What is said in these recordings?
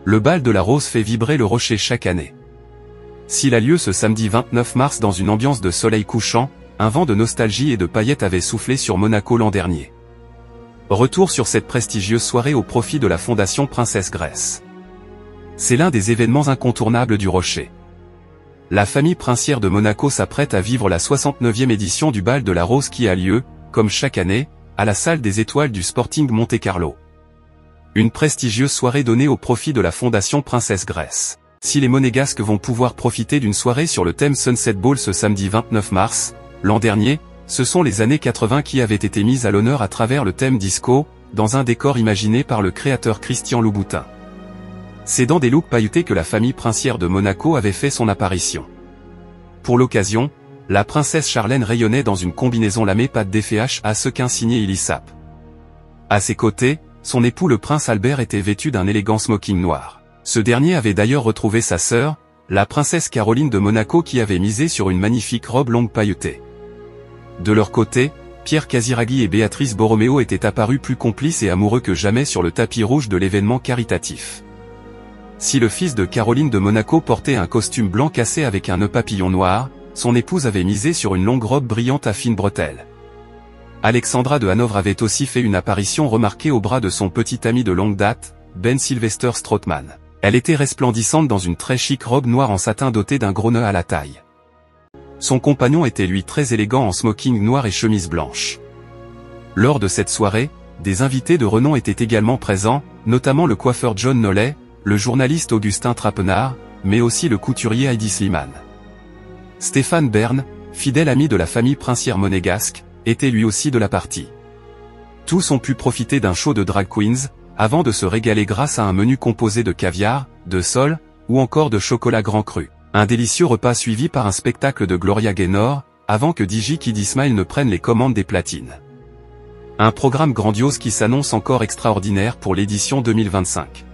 Le bal de la Rose fait vibrer le Rocher chaque année. S'il a lieu ce samedi 29 mars dans une ambiance de soleil couchant, un vent de nostalgie et de paillettes avait soufflé sur Monaco l'an dernier. Retour sur cette prestigieuse soirée au profit de la Fondation Princesse Grace. C'est l'un des événements incontournables du Rocher. La famille princière de Monaco s'apprête à vivre la 69e édition du bal de la Rose qui a lieu, comme chaque année, à la salle des étoiles du Sporting Monte-Carlo. Une prestigieuse soirée donnée au profit de la Fondation Princesse Grace. Si les Monégasques vont pouvoir profiter d'une soirée sur le thème Sunset Ball ce samedi 29 mars, l'an dernier, ce sont les années 80 qui avaient été mises à l'honneur à travers le thème disco, dans un décor imaginé par le créateur Christian Louboutin. C'est dans des looks pailletés que la famille princière de Monaco avait fait son apparition. Pour l'occasion, la princesse Charlène rayonnait dans une combinaison lamée pâte d'FH à sequins signé Elisap. À ses côtés, son époux le prince Albert était vêtu d'un élégant smoking noir. Ce dernier avait d'ailleurs retrouvé sa sœur, la princesse Caroline de Monaco qui avait misé sur une magnifique robe longue pailletée. De leur côté, Pierre Casiraghi et Béatrice Borromeo étaient apparus plus complices et amoureux que jamais sur le tapis rouge de l'événement caritatif. Si le fils de Caroline de Monaco portait un costume blanc cassé avec un nœud papillon noir, son épouse avait misé sur une longue robe brillante à fines bretelles. Alexandra de Hanovre avait aussi fait une apparition remarquée au bras de son petit ami de longue date, Ben Sylvester Strootman. Elle était resplendissante dans une très chic robe noire en satin dotée d'un gros nœud à la taille. Son compagnon était lui très élégant en smoking noir et chemise blanche. Lors de cette soirée, des invités de renom étaient également présents, notamment le coiffeur John Nollet, le journaliste Augustin Trapenard, mais aussi le couturier Heidi Slimane. Stéphane Bern, fidèle ami de la famille princière monégasque, était lui aussi de la partie. Tous ont pu profiter d'un show de drag queens, avant de se régaler grâce à un menu composé de caviar, de sole, ou encore de chocolat grand cru. Un délicieux repas suivi par un spectacle de Gloria Gaynor, avant que DJ Kid Ismail ne prenne les commandes des platines. Un programme grandiose qui s'annonce encore extraordinaire pour l'édition 2025.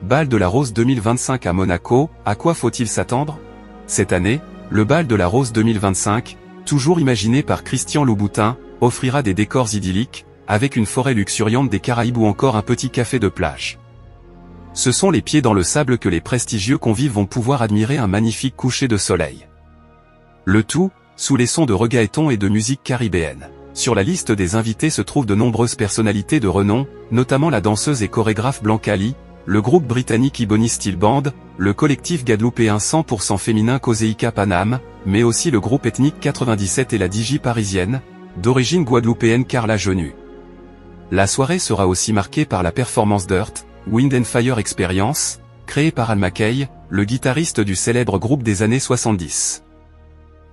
Bal de la Rose 2025 à Monaco, à quoi faut-il s'attendre? Cette année, le Bal de la Rose 2025, toujours imaginé par Christian Louboutin, offrira des décors idylliques, avec une forêt luxuriante des Caraïbes ou encore un petit café de plage. Ce sont les pieds dans le sable que les prestigieux convives vont pouvoir admirer un magnifique coucher de soleil. Le tout, sous les sons de reggaeton et de musique caribéenne. Sur la liste des invités se trouvent de nombreuses personnalités de renom, notamment la danseuse et chorégraphe Blanca Lee, le groupe britannique Ebony Steel Band, le collectif guadeloupéen 100% féminin Koseika Panam, mais aussi le groupe ethnique 97 et la DJ parisienne, d'origine guadeloupéenne Carla Genu. La soirée sera aussi marquée par la performance d'Earth, Wind and Fire Experience, créée par Al McKay, le guitariste du célèbre groupe des années 70.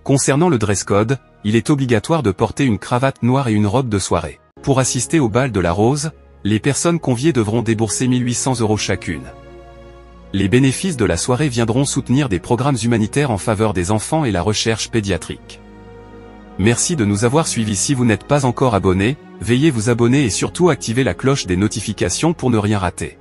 Concernant le dress code, il est obligatoire de porter une cravate noire et une robe de soirée. Pour assister au bal de la Rose, les personnes conviées devront débourser 1 800 € chacune. Les bénéfices de la soirée viendront soutenir des programmes humanitaires en faveur des enfants et la recherche pédiatrique. Merci de nous avoir suivis. Si vous n'êtes pas encore abonné, veuillez vous abonner et surtout activer la cloche des notifications pour ne rien rater.